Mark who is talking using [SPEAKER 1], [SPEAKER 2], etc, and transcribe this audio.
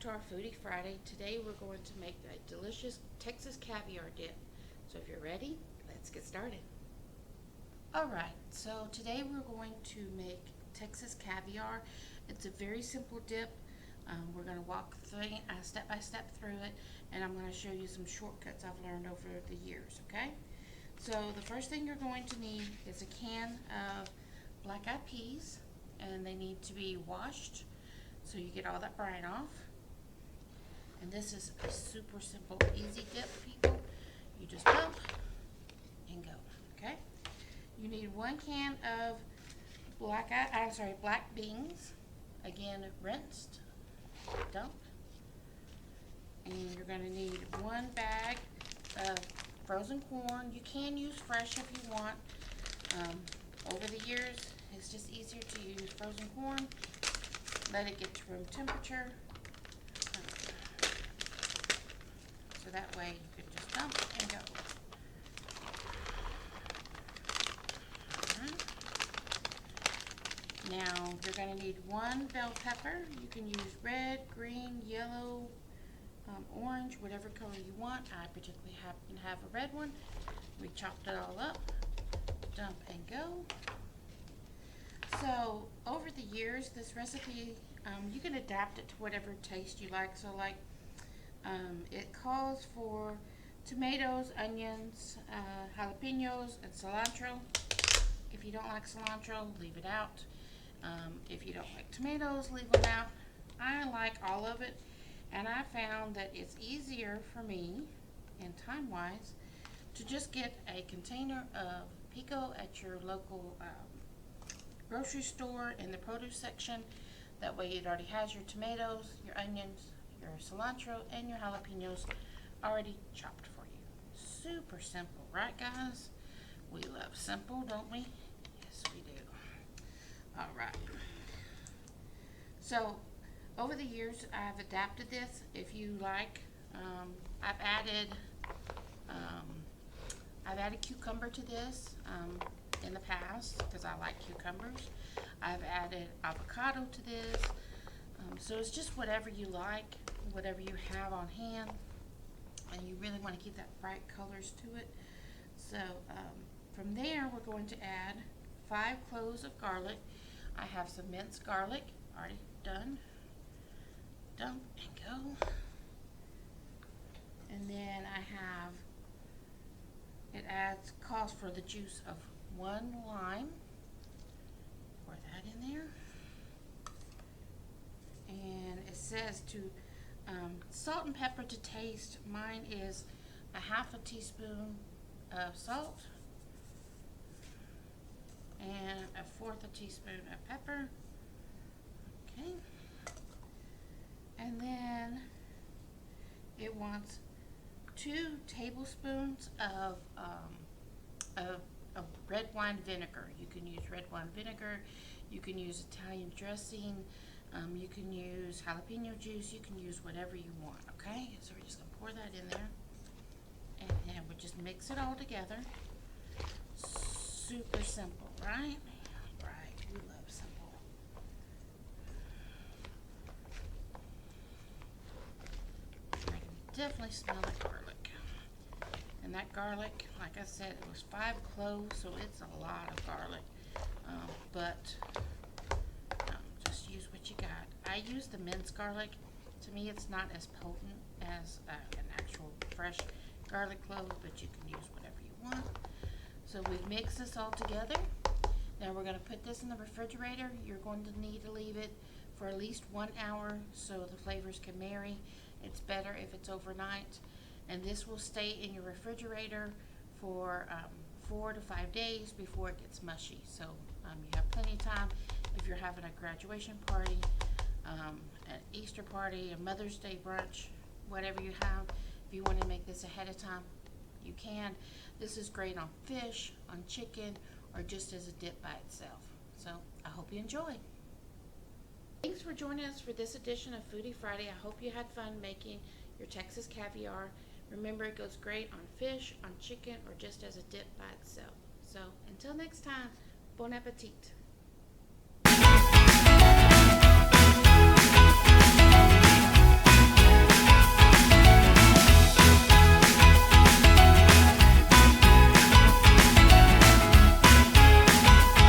[SPEAKER 1] to our Foodie Friday. Today we're going to make a delicious Texas caviar dip. So if you're ready, let's get started. Alright, so today we're going to make Texas caviar. It's a very simple dip. We're going to walk step by step through it, and I'm going to show you some shortcuts I've learned over the years, okay? So the first thing you're going to need is a can of black-eyed peas, and they need to be washed so you get all that brine off. And this is a super simple, easy dip, people. You just dump and go, okay? You need 1 can of black beans, again rinsed, dump. And you're gonna need 1 bag of frozen corn. You can use fresh if you want. Over the years, it's just easier to use frozen corn. Let it get to room temperature. So that way you can just dump and go. Now you're going to need 1 bell pepper. You can use red, green, yellow, orange, whatever color you want. I particularly happen to have a red one. We chopped it all up. Dump and go. So over the years, this recipe, you can adapt it to whatever taste you like. So like, it calls for tomatoes, onions, jalapenos, and cilantro. If you don't like cilantro, leave it out. If you don't like tomatoes, leave them out. I like all of it, and I found that it's easier for me, and time-wise, to just get a container of pico at your local grocery store in the produce section. That way it already has your tomatoes, your onions, your cilantro, and your jalapenos already chopped for you. Super simple, right guys? We love simple, don't we? Yes, we do. All right. So over the years, I've adapted this. If you like, I've added cucumber to this in the past because I like cucumbers. I've added avocado to this. So it's just whatever you like, whatever you have on hand, and you really want to keep that bright colors to it. So from there, we're going to add 5 cloves of garlic. I have some minced garlic already done. Dump and go. And then I have, calls for the juice of 1 lime. Pour that in there. And it says to salt and pepper to taste. Mine is a 1/2 teaspoon of salt and a 1/4 teaspoon of pepper. Okay. And then it wants 2 tablespoons of red wine vinegar. You can use red wine vinegar. You can use Italian dressing. You can use jalapeno juice. You can use whatever you want, okay? So we're just going to pour that in there. And then we just mix it all together. Super simple, right? Right, we love simple. I can definitely smell the garlic. And that garlic, like I said, it was 5 cloves, so it's a lot of garlic. But just use what you got. I use the minced garlic. To me, it's not as potent as an actual fresh garlic clove, but you can use whatever you want. So we've mixed this all together. Now we're going to put this in the refrigerator. You're going to need to leave it for at least 1 hour so the flavors can marry. It's better if it's overnight. And this will stay in your refrigerator for 4 to 5 days before it gets mushy. So you have plenty of time if you're having a graduation party, an Easter party, a Mother's Day brunch, whatever you have. If you want to make this ahead of time, you can. This is great on fish, on chicken, or just as a dip by itself. So I hope you enjoy. Thanks for joining us for this edition of Foodie Friday. I hope you had fun making your Texas caviar. Remember, it goes great on fish, on chicken, or just as a dip by itself. So until next time, bon appetit.